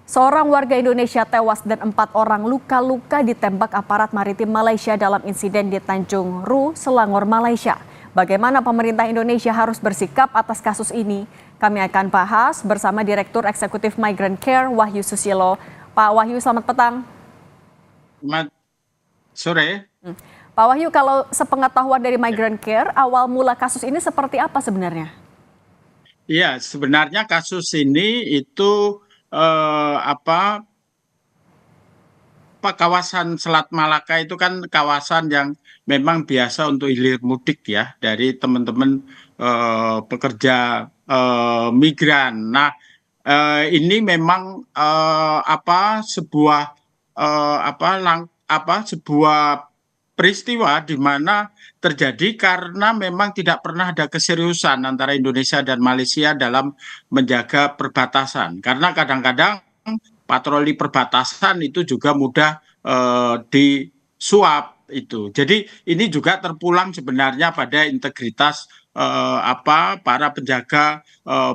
Seorang warga Indonesia tewas dan 4 orang luka-luka ditembak aparat maritim Malaysia dalam insiden di Tanjung Ru, Selangor, Malaysia. Bagaimana pemerintah Indonesia harus bersikap atas kasus ini? Kami akan bahas bersama Direktur Eksekutif Migrant Care Wahyu Susilo. Pak Wahyu, selamat petang. Selamat sore. Pak Wahyu, kalau sepengetahuan dari Migrant Care, awal mula kasus ini seperti apa sebenarnya? Ya, sebenarnya kasus ini itu kawasan Selat Malaka itu kan kawasan yang memang biasa untuk hilir mudik ya dari teman-teman pekerja migran. Nah, ini memang sebuah sebuah peristiwa di mana terjadi karena memang tidak pernah ada keseriusan antara Indonesia dan Malaysia dalam menjaga perbatasan. Karena kadang-kadang patroli perbatasan itu juga mudah disuap itu. Jadi ini juga terpulang sebenarnya pada integritas para penjaga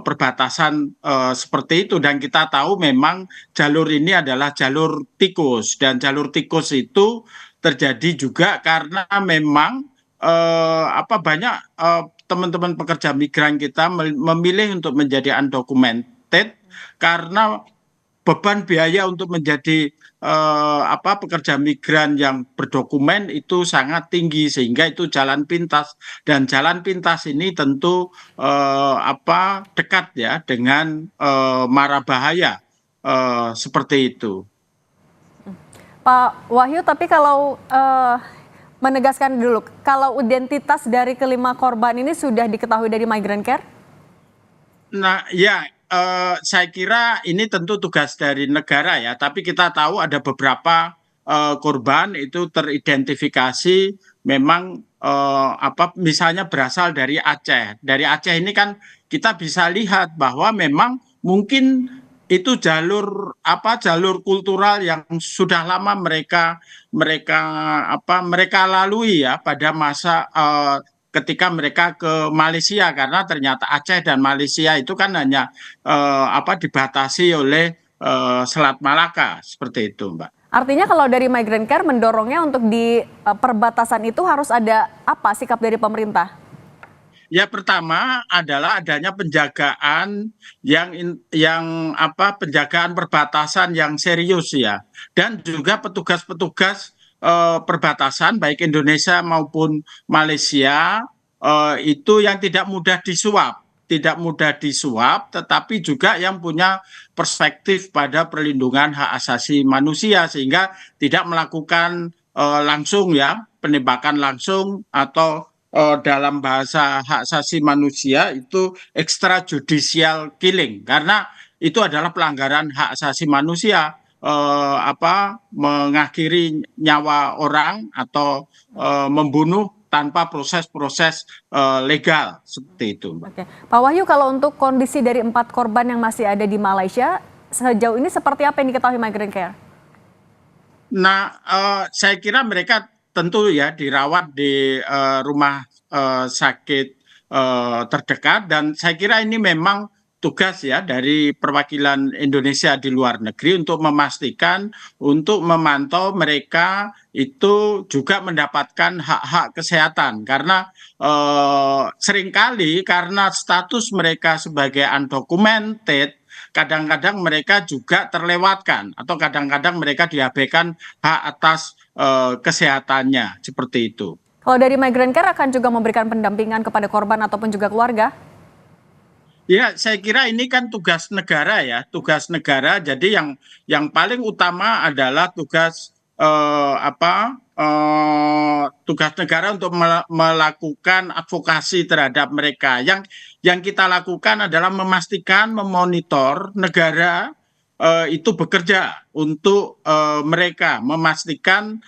perbatasan seperti itu, dan kita tahu memang jalur ini adalah jalur tikus, dan jalur tikus itu terjadi juga karena memang banyak teman-teman pekerja migran kita memilih untuk menjadi undocumented karena beban biaya untuk menjadi pekerja migran yang berdokumen itu sangat tinggi, sehingga itu jalan pintas, dan jalan pintas ini tentu dekat ya dengan mara bahaya seperti itu. Pak Wahyu, tapi kalau menegaskan dulu, kalau identitas dari kelima korban ini sudah diketahui dari Migrant Care? Nah, ya, saya kira ini tentu tugas dari negara ya, tapi kita tahu ada beberapa korban itu teridentifikasi memang misalnya berasal dari Aceh. Dari Aceh ini kan kita bisa lihat bahwa memang mungkin itu jalur kultural yang sudah lama mereka lalui ya pada masa ketika mereka ke Malaysia, karena ternyata Aceh dan Malaysia itu kan hanya dibatasi oleh Selat Malaka, seperti itu, Mbak. Artinya kalau dari Migrant Care mendorongnya untuk di perbatasan itu harus ada apa sikap dari pemerintah? Ya, pertama adalah adanya penjagaan penjagaan perbatasan yang serius ya, dan juga petugas-petugas perbatasan baik Indonesia maupun Malaysia itu yang tidak mudah disuap, tetapi juga yang punya perspektif pada perlindungan hak asasi manusia, sehingga tidak melakukan langsung ya penembakan langsung, atau dalam bahasa hak asasi manusia itu extrajudicial killing, karena itu adalah pelanggaran hak asasi manusia, mengakhiri nyawa orang atau membunuh tanpa proses-proses legal, seperti itu. Oke. Pak Wahyu, kalau untuk kondisi dari 4 korban yang masih ada di Malaysia, sejauh ini seperti apa yang diketahui Migrant Care? Nah, saya kira mereka tentu ya dirawat di rumah sakit terdekat, dan saya kira ini memang tugas ya dari perwakilan Indonesia di luar negeri untuk memastikan, untuk memantau mereka itu juga mendapatkan hak-hak kesehatan, karena seringkali karena status mereka sebagai undocumented, kadang-kadang mereka juga terlewatkan, atau kadang-kadang mereka diabaikan hak atas kesehatannya, seperti itu. Kalau dari Migrant Care akan juga memberikan pendampingan kepada korban ataupun juga keluarga? Ya, saya kira ini kan tugas negara ya, tugas negara. Jadi yang paling utama adalah tugas negara untuk melakukan advokasi terhadap mereka. Yang kita lakukan adalah memastikan, memonitor negara itu bekerja untuk mereka, memastikan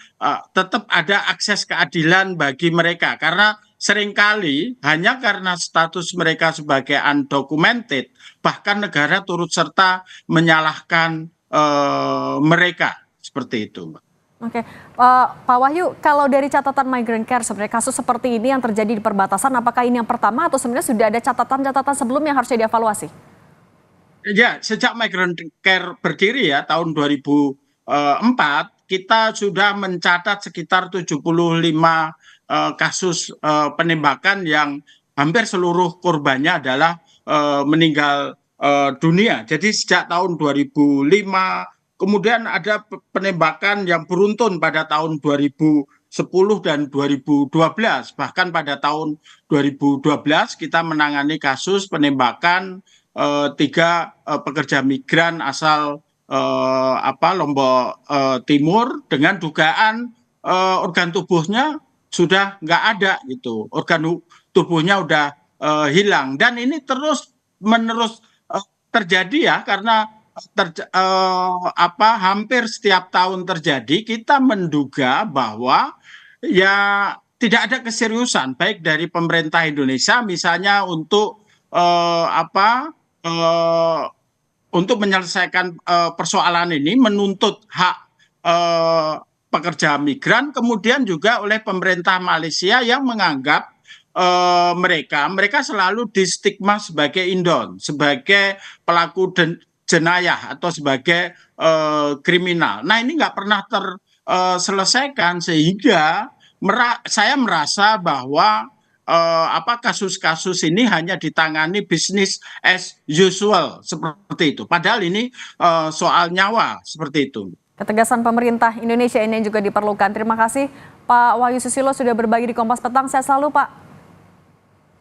tetap ada akses keadilan bagi mereka, karena seringkali hanya karena status mereka sebagai undocumented, bahkan negara turut serta menyalahkan mereka, seperti itu, Mbak. Oke, Pak Wahyu, kalau dari catatan Migrant Care sebenarnya kasus seperti ini yang terjadi di perbatasan, apakah ini yang pertama atau sebenarnya sudah ada catatan-catatan sebelumnya yang harusnya dievaluasi? Ya, sejak Migrant Care berdiri ya tahun 2004, kita sudah mencatat sekitar 75 kasus penembakan yang hampir seluruh korbannya adalah meninggal dunia. Jadi sejak tahun 2005, kemudian ada penembakan yang beruntun pada tahun 2010 dan 2012. Bahkan pada tahun 2012 kita menangani kasus penembakan tiga pekerja migran asal Lombok Timur dengan dugaan organ tubuhnya sudah nggak ada gitu, organ tubuhnya udah hilang dan ini terus menerus terjadi ya karena hampir setiap tahun terjadi kita menduga bahwa ya tidak ada keseriusan baik dari pemerintah Indonesia misalnya untuk eh, apa eh, untuk menyelesaikan persoalan ini, menuntut hak eh, pekerja migran, kemudian juga oleh pemerintah Malaysia yang menganggap mereka selalu distigma sebagai indon, sebagai pelaku jenayah atau sebagai kriminal. Nah ini nggak pernah terselesaikan sehingga saya merasa bahwa kasus-kasus ini hanya ditangani bisnis as usual seperti itu. Padahal ini soal nyawa seperti itu. Ketegasan pemerintah Indonesia ini juga diperlukan. Terima kasih Pak Wahyu Susilo sudah berbagi di Kompas Petang. Saya selalu Pak.